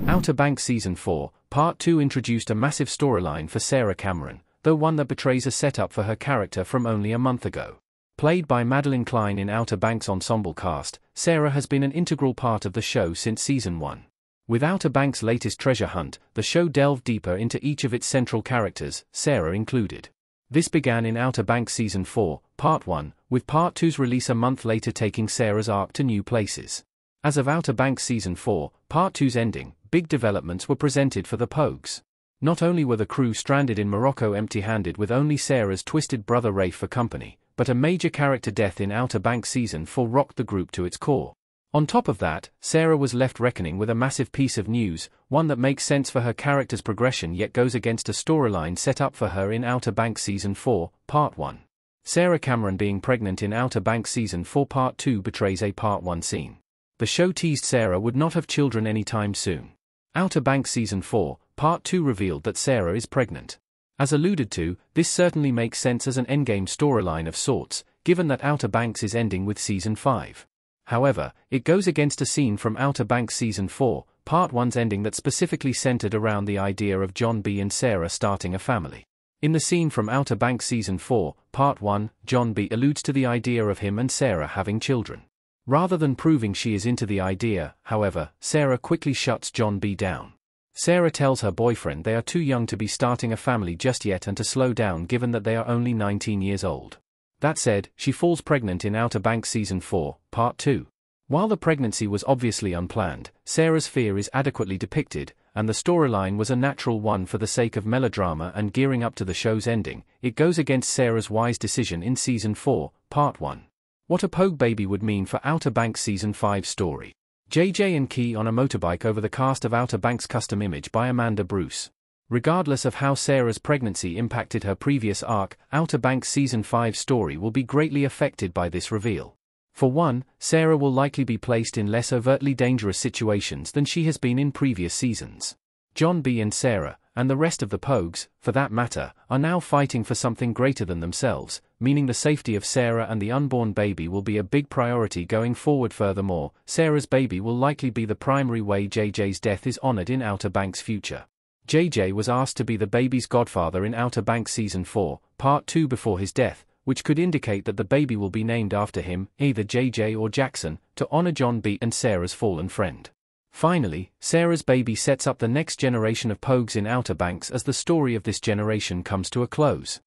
Outer Banks Season 4, Part 2 introduced a massive storyline for Sarah Cameron, though one that betrays a setup for her character from only a month ago. Played by Madeline Klein in Outer Banks' ensemble cast, Sarah has been an integral part of the show since Season 1. With Outer Banks' latest treasure hunt, the show delved deeper into each of its central characters, Sarah included. This began in Outer Banks Season 4, Part 1, with Part 2's release a month later taking Sarah's arc to new places. As of Outer Banks Season 4, Part 2's ending, big developments were presented for the Pogues. Not only were the crew stranded in Morocco empty-handed with only Sarah's twisted brother Rafe for company, but a major character death in Outer Banks Season 4 rocked the group to its core. On top of that, Sarah was left reckoning with a massive piece of news, one that makes sense for her character's progression yet goes against a storyline set up for her in Outer Banks Season 4, Part 1. Sarah Cameron being pregnant in Outer Banks Season 4 Part 2 betrays a Part 1 scene. The show teased Sarah would not have children anytime soon. Outer Banks Season 4, Part 2 revealed that Sarah is pregnant. As alluded to, this certainly makes sense as an endgame storyline of sorts, given that Outer Banks is ending with Season 5. However, it goes against a scene from Outer Banks Season 4, Part 1's ending that specifically centered around the idea of John B. and Sarah starting a family. In the scene from Outer Banks Season 4, Part 1, John B. alludes to the idea of him and Sarah having children. Rather than proving she is into the idea, however, Sarah quickly shuts John B. down. Sarah tells her boyfriend they are too young to be starting a family just yet and to slow down given that they are only 19 years old. That said, she falls pregnant in Outer Banks Season 4, Part 2. While the pregnancy was obviously unplanned, Sarah's fear is adequately depicted, and the storyline was a natural one for the sake of melodrama and gearing up to the show's ending. It goes against Sarah's wise decision in Season 4, Part 1. What a Pogue baby would mean for Outer Banks Season 5 story. JJ and Key on a motorbike over the cast of Outer Banks custom image by Amanda Bruce. Regardless of how Sarah's pregnancy impacted her previous arc, Outer Banks Season 5 story will be greatly affected by this reveal. For one, Sarah will likely be placed in less overtly dangerous situations than she has been in previous seasons. John B. and Sarah, and the rest of the Pogues, for that matter, are now fighting for something greater than themselves, meaning the safety of Sarah and the unborn baby will be a big priority going forward. Furthermore, Sarah's baby will likely be the primary way JJ's death is honored in Outer Banks' future. JJ was asked to be the baby's godfather in Outer Banks Season 4, Part 2 before his death, which could indicate that the baby will be named after him, either JJ or Jackson, to honor John B. and Sarah's fallen friend. Finally, Sarah's baby sets up the next generation of Pogues in Outer Banks as the story of this generation comes to a close.